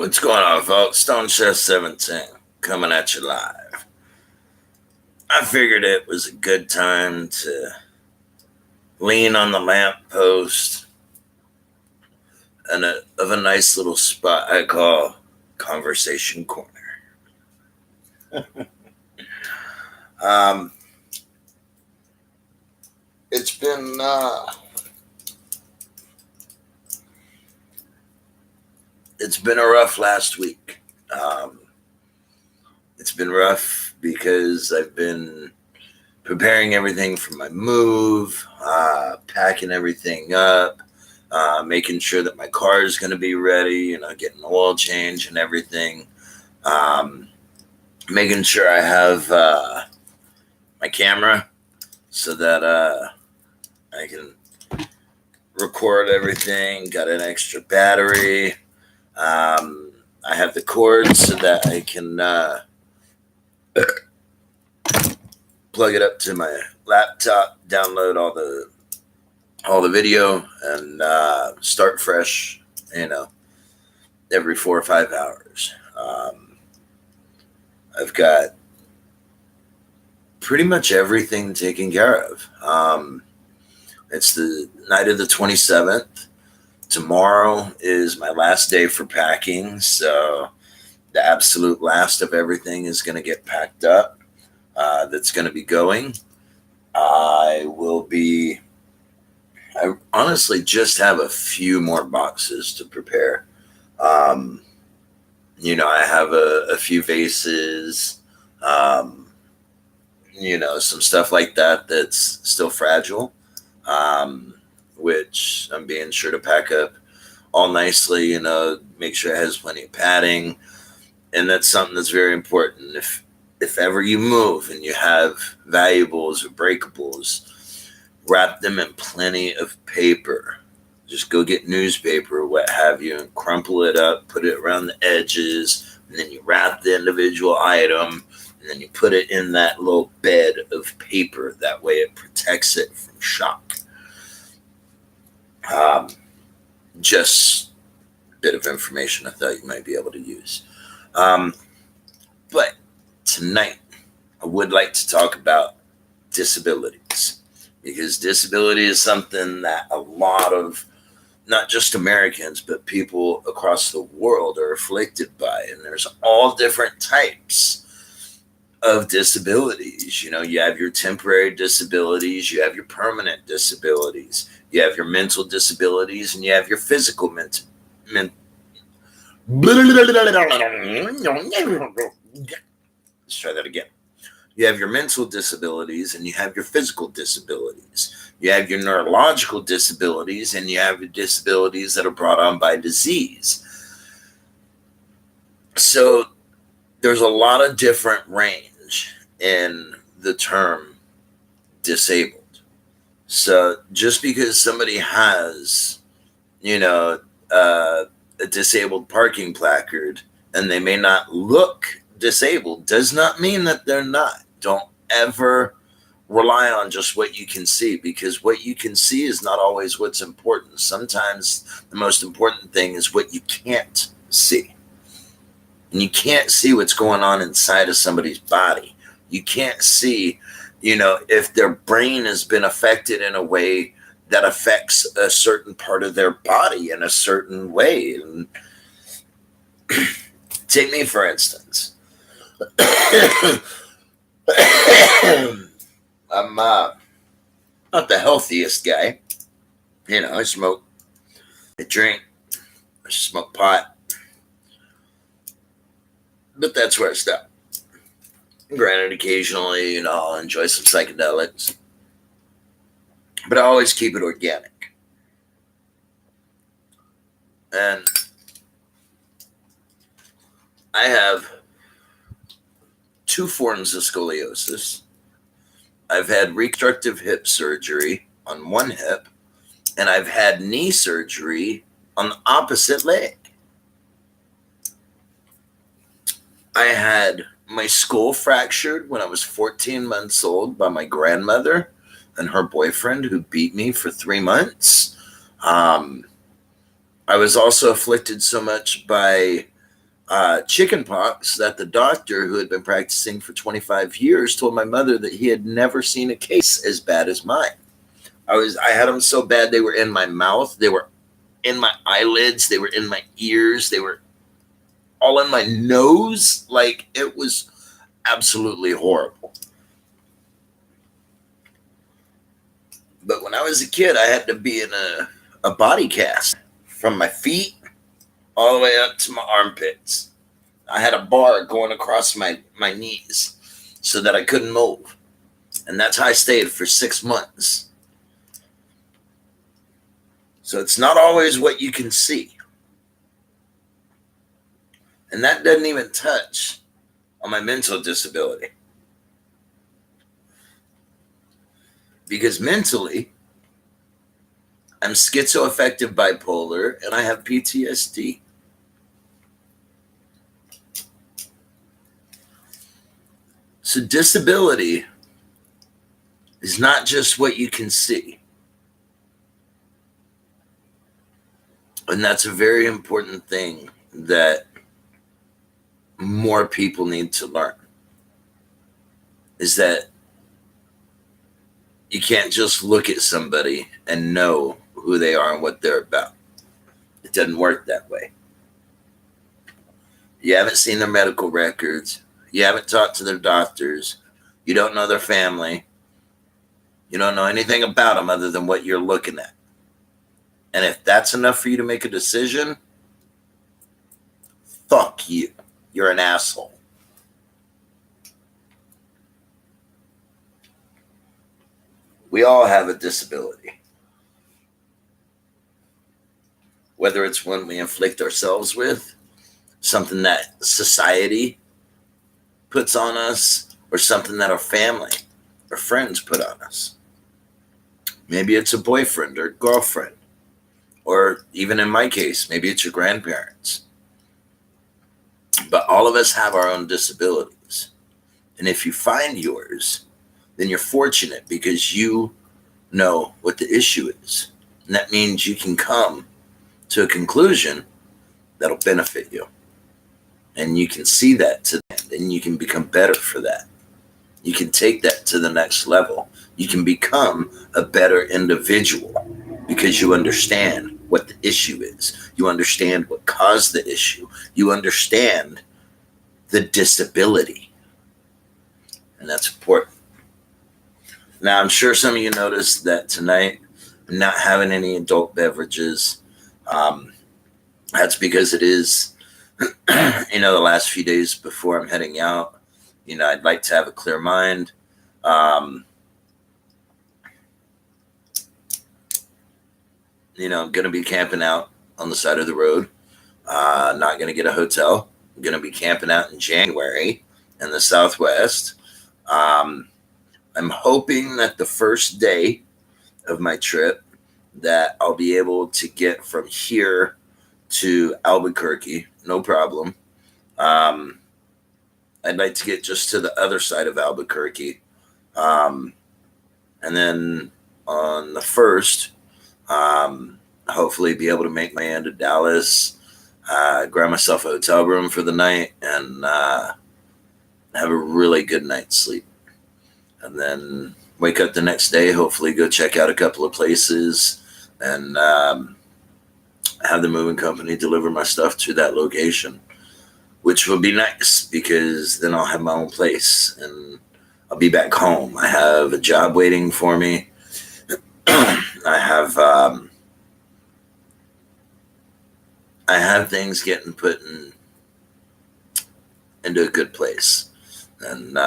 What's going on, folks? Stone Chef 17 coming at you live. I figured it was a good time to lean on the lamppost of a nice little spot I call Conversation Corner. um, it's been a rough last week. It's been rough because I've been preparing everything for my move, packing everything up, making sure that my car is going to be ready, getting the oil change and everything, making sure I have my camera so that I can record everything, got an extra battery. I have the cord so that I can plug it up to my laptop, download all the video, and start fresh, every 4 or 5 hours. I've got pretty much everything taken care of. It's the night of the 27th. Tomorrow is my last day for packing, so the absolute last of everything is going to get packed up. That's going to be going. I honestly just have a few more boxes to prepare. I have a few vases, some stuff like that that's still fragile, which I'm being sure to pack up all nicely, make sure it has plenty of padding. And that's something that's very important. If ever you move and you have valuables or breakables, wrap them in plenty of paper. Just go get newspaper or what have you and crumple it up, put it around the edges, and then you wrap the individual item, and then you put it in that little bed of paper. That way it protects it from shock. Just a bit of information I thought you might be able to use. But tonight, I would like to talk about disabilities, because disability is something that a lot of, not just Americans, but people across the world are afflicted by. And there's all different types of disabilities. You have your temporary disabilities, you have your permanent disabilities, you have your mental disabilities, and you have your physical Let's try that again. You have your mental disabilities and you have your physical disabilities. You have your neurological disabilities and you have your disabilities that are brought on by disease. So there's a lot of different range in the term disabled. So just because somebody has, a disabled parking placard and they may not look disabled does not mean that they're not. Don't ever rely on just what you can see, because what you can see is not always what's important. Sometimes the most important thing is what you can't see. And you can't see what's going on inside of somebody's body. You can't see, if their brain has been affected in a way that affects a certain part of their body in a certain way. And take me, for instance. I'm not the healthiest guy. I smoke, I drink, I smoke pot. But that's where I stop. Granted, occasionally, I'll enjoy some psychedelics. But I always keep it organic. And I have 2 forms of scoliosis. I've had reconstructive hip surgery on one hip, and I've had knee surgery on the opposite leg. I had my skull fractured when I was 14 months old by my grandmother and her boyfriend, who beat me for 3 months. I was also afflicted so much by chicken pox that the doctor who had been practicing for 25 years told my mother that he had never seen a case as bad as mine. I had them so bad they were in my mouth, they were in my eyelids, they were in my ears, they were all in my nose. Like, it was absolutely horrible. But when I was a kid, I had to be in a body cast from my feet all the way up to my armpits. I had a bar going across my knees so that I couldn't move. And that's how I stayed for 6 months. So it's not always what you can see. And that doesn't even touch on my mental disability. Because mentally, I'm schizoaffective bipolar and I have PTSD. So disability is not just what you can see. And that's a very important thing that more people need to learn, is that you can't just look at somebody and know who they are and what they're about. It doesn't work that way. You haven't seen their medical records. You haven't talked to their doctors. You don't know their family. You don't know anything about them other than what you're looking at. And if that's enough for you to make a decision, fuck you. You're an asshole. We all have a disability. Whether it's one we inflict ourselves with, something that society puts on us, or something that our family or friends put on us. Maybe it's a boyfriend or girlfriend, or even in my case, maybe it's your grandparents. But all of us have our own disabilities. And if you find yours, then you're fortunate because you know what the issue is. And that means you can come to a conclusion that'll benefit you. And you can see that to the end, and you can become better for that. You can take that to the next level. You can become a better individual because you understand what the issue is. You understand what caused the issue. You understand the disability. And that's important. Now, I'm sure some of you noticed that tonight I'm not having any adult beverages. That's because it is, the last few days before I'm heading out. I'd like to have a clear mind. I'm going to be camping out on the side of the road. Not going to get a hotel. I'm going to be camping out in January in the Southwest. I'm hoping that the first day of my trip that I'll be able to get from here to Albuquerque, no problem. I'd like to get just to the other side of Albuquerque. And then on the 1st, hopefully be able to make my way into Dallas, grab myself a hotel room for the night, and have a really good night's sleep. And then wake up the next day, hopefully go check out a couple of places, and have the moving company deliver my stuff to that location, which will be nice because then I'll have my own place and I'll be back home. I have a job waiting for me. I have things getting put into a good place. And,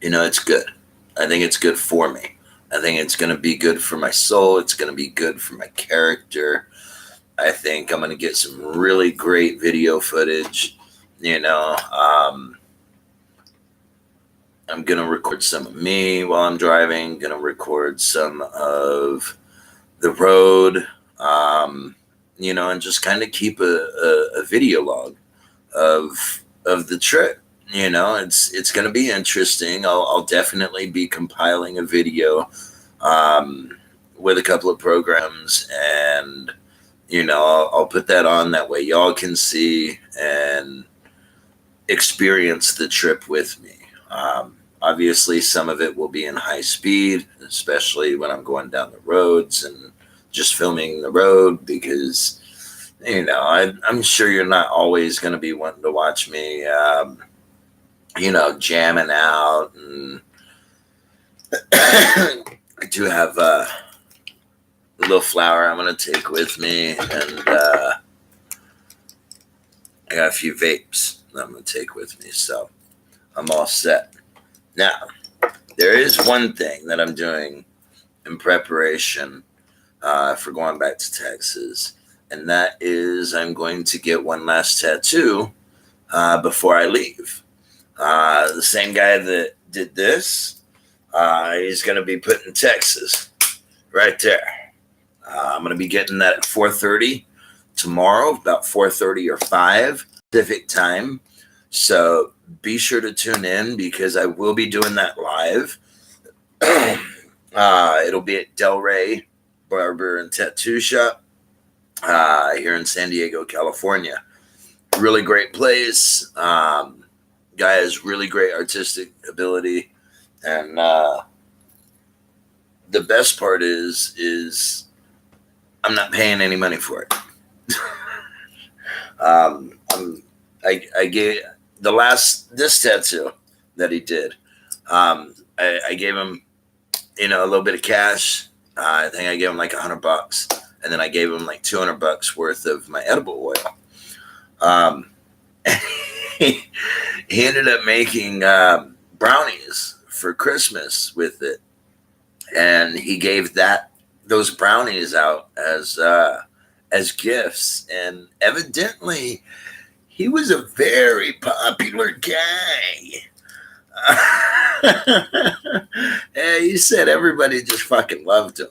it's good. I think it's good for me. I think it's going to be good for my soul. It's going to be good for my character. I think I'm going to get some really great video footage. I'm going to record some of me while I'm driving. Going to record some of the road, and just kind of keep a video log of the trip. It's going to be interesting. I'll definitely be compiling a video with a couple of programs and, I'll put that on that way y'all can see and experience the trip with me. Obviously, some of it will be in high speed, especially when I'm going down the roads and just filming the road because, I'm sure you're not always going to be wanting to watch me, jamming out. And I do have a little flower I'm going to take with me, and I got a few vapes that I'm going to take with me, so I'm all set. Now, there is one thing that I'm doing in preparation for going back to Texas, and that is I'm going to get one last tattoo before I leave. The same guy that did this, he's going to be put in Texas right there. I'm going to be getting that at 4:30 tomorrow, about 4:30 or 5 Pacific time. So be sure to tune in because I will be doing that live. It'll be at Del Rey Barber and Tattoo Shop here in San Diego, California. Really great place. Guy has really great artistic ability, and the best part is I'm not paying any money for it. I gave this tattoo that he did. I gave him, a little bit of cash. I think I gave him like $100, and then I gave him like $200 worth of my edible oil. He ended up making brownies for Christmas with it, and he gave those brownies out as gifts. And evidently, he was a very popular guy. And he said everybody just fucking loved him.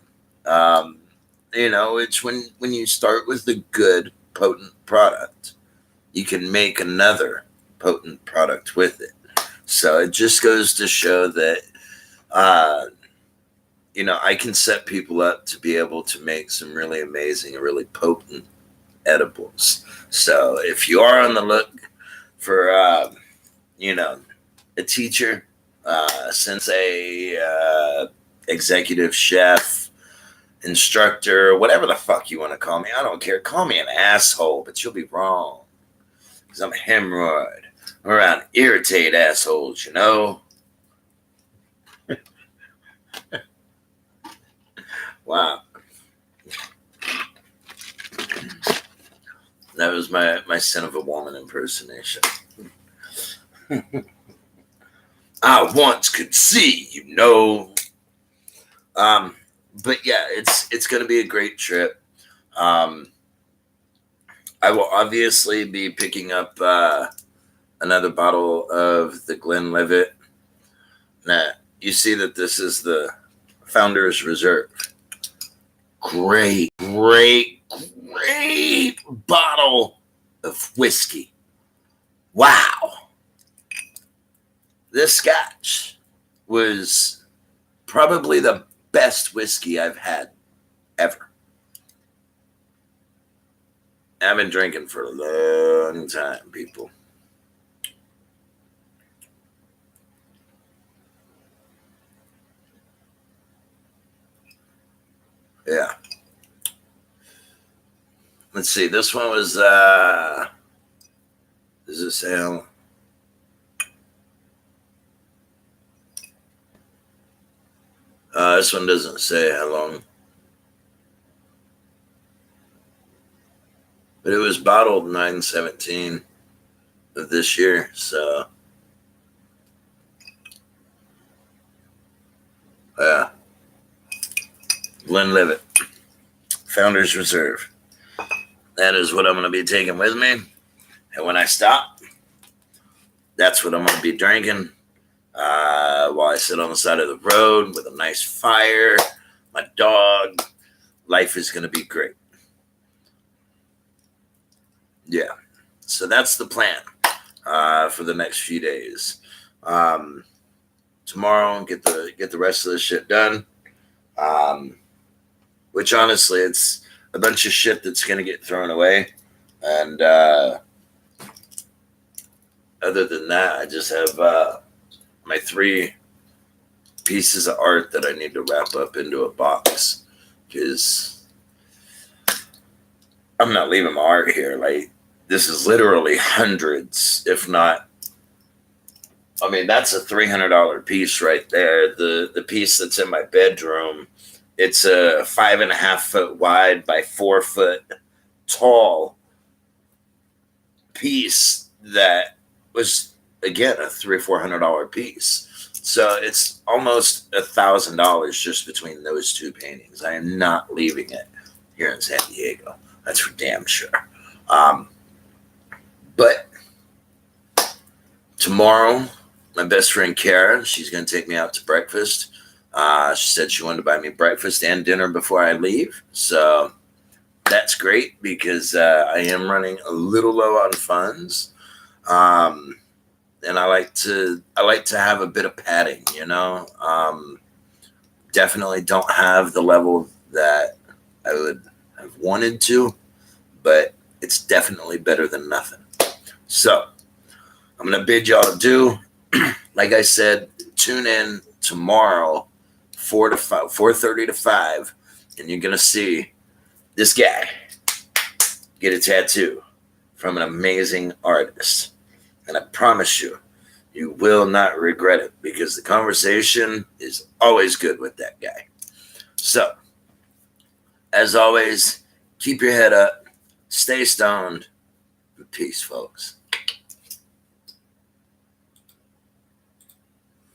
It's when you start with a good, potent product, you can make another potent product with it. So it just goes to show that, I can set people up to be able to make some really amazing, really potent edibles. So if you are on the look for, a teacher, sensei, executive chef, instructor, whatever the fuck you want to call me. I don't care. Call me an asshole, but you'll be wrong. Because I'm a hemorrhoid. I'm around irritate assholes, Wow. That was my Son of a Woman impersonation. I once could see, But yeah, it's going to be a great trip. I will obviously be picking up another bottle of the Glenlivet. Now, you see that this is the Founder's Reserve. Great bottle of whiskey. Wow. This scotch was probably the best whiskey I've had ever. I've been drinking for a long time, people. Yeah. Let's see. This one was, does it say how? This one doesn't say how long. But it was bottled 9/17 of this year, so yeah. Glenlivet, Founder's Reserve. That is what I'm going to be taking with me. And when I stop, that's what I'm going to be drinking while I sit on the side of the road with a nice fire, my dog. Life is going to be great. Yeah. So that's the plan for the next few days. Tomorrow, get the rest of this shit done. Which honestly, a bunch of shit that's going to get thrown away. And other than that, I just have my 3 pieces of art that I need to wrap up into a box, because I'm not leaving my art here. Like, this is literally hundreds, if not. I mean, that's a $300 piece right there. The piece that's in my bedroom, it's a 5.5 foot wide by 4 foot tall piece that was, again, a $300-400 piece. So it's almost $1,000 just between those 2 paintings. I am not leaving it here in San Diego. That's for damn sure. But tomorrow, my best friend Kara, she's going to take me out to breakfast. She said she wanted to buy me breakfast and dinner before I leave. So that's great, because I am running a little low on funds. And I like to have a bit of padding, you know. Definitely don't have the level that I would have wanted to, but it's definitely better than nothing. So I'm gonna bid y'all adieu. Like I said, tune in tomorrow, 4:30 to 5, and you're gonna see this guy get a tattoo from an amazing artist. And I promise you, you will not regret it, because the conversation is always good with that guy. So, as always, keep your head up, stay stoned, and peace, folks.